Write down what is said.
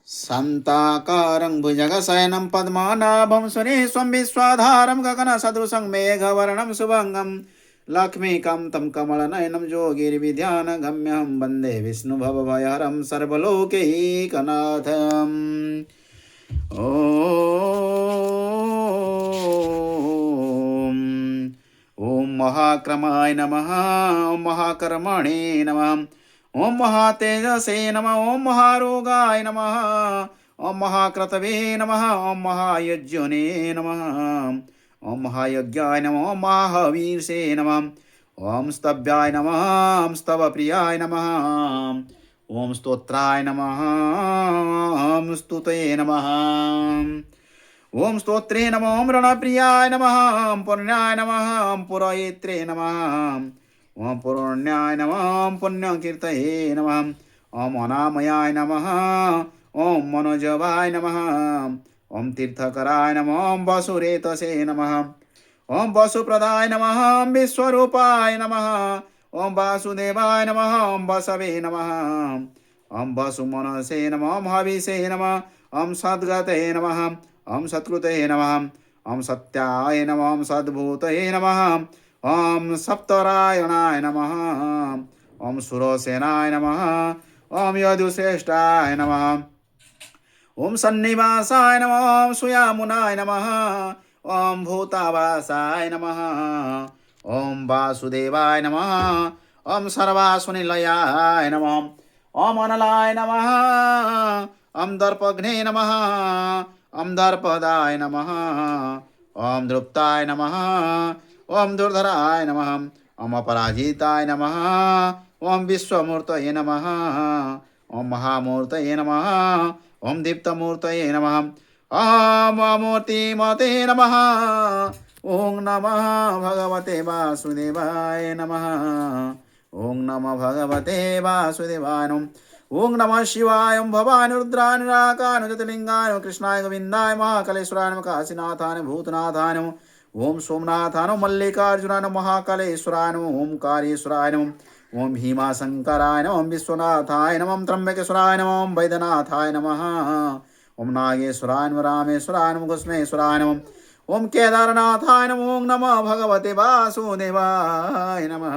शान्ताकारं भुजगशयनं पद्मनाभं सुरेशं विश्वाधारं गगनसदृशं मेघवर्णं शुभङ्गं लक्ष्मीकान्तं कमलनयनं योगिर्विद्यानगम्यं वन्दे विष्णुभवभयहरं सर्वलोकैकनाथम्। ॐ महाक्रमाय नमः। ॐ महाकर्मणे नमः। ओम महातेजसे नमः। ओम महारोगाय नमः। ओम महाक्रतवे नमः। ओम महायज्ञने नमः। ओम महायज्ञाय नमः। ओम महावीरसे नमः। ओम स्तव्याय नमः। ओम स्तवप्रियाय नमः। ओम स्तोत्राय नमः। ओम स्तुते नमः। ओम स्तोत्रे नमः। ओम रणप्रियाय नमः। ओम पुण्याय नमः। ओम पुरोहित्रे नमः। ओम पुण्याय नमः। ओम पुण्यकीर्तये नमः। ओम अनामयाय नमः। ओम मनोजवाय नमः। ओम तीर्थकराय नमः। ओम वसुरेतसे नमः। ओम वसुप्रदाय नमः। ओम विश्वरूपाय नमः। ओम वासुदेवाय नमः। ओम वसवे नमः। ओम वसुमनसे नमः। ओम हविषे नमः। ओम सद्गते नमः। ओम सत्कृते नमः। ओम सत्याय नमः। ओम सद्भूतये नमः। ओम सप्तरायणाय नमः। ओम सुरसेनाय नमः। ओम यदुश्रेष्ठाय नमः। ओम सन्निवासाय नमः। ओम सुयामुनाय नमः। ओम भूतावासाय नमः। ओम वासुदेवाय नमः। ओम सर्वासुनिलयाय नमः। ओम अनलाय नमः। ओम दर्पघ्ने नमः। ओम दर्पदाय नमः। ओम द्रुप्ताय नमः। ओम दुर्धराय नमः। ओम अपराजिताय नमः। ओम विश्वमूर्तये नमः। ओम महामूर्तये नमः। ओम दीप्तमूर्तये नमः। ओम मूर्तिमते नमः। ओम नमः भगवते वासुदेवाय नमः। ओम नमः भगवते वासुदेवाय नमः। ओम नमः शिवाय। ओम भवानि रुद्राय निराकाय ज्योतिर्लिंगाय कृष्णाय गोविंदाय महाकालेश्वराय नमः। काशीनाथाय भूतनाथाय नमः। ओम सोमनाथाय नमः। मल्लिकार्जुनाय नमः। महाकालेश्वराय नमः। ओंकारेश्वराय नमः। ओम भीमाशंकराय नमः। ओम विश्वनाथाय नमः। ओम त्र्यंबकेश्वराय नमः। ओम वैद्यनाथाय नमः। ओम नागेश्वराय नमः। रामेश्वराय नमः। घुष्मेश्वराय नमः। ओम केदारनाथाय नमः। ओम नमः भगवते वासुदेवाय नमः।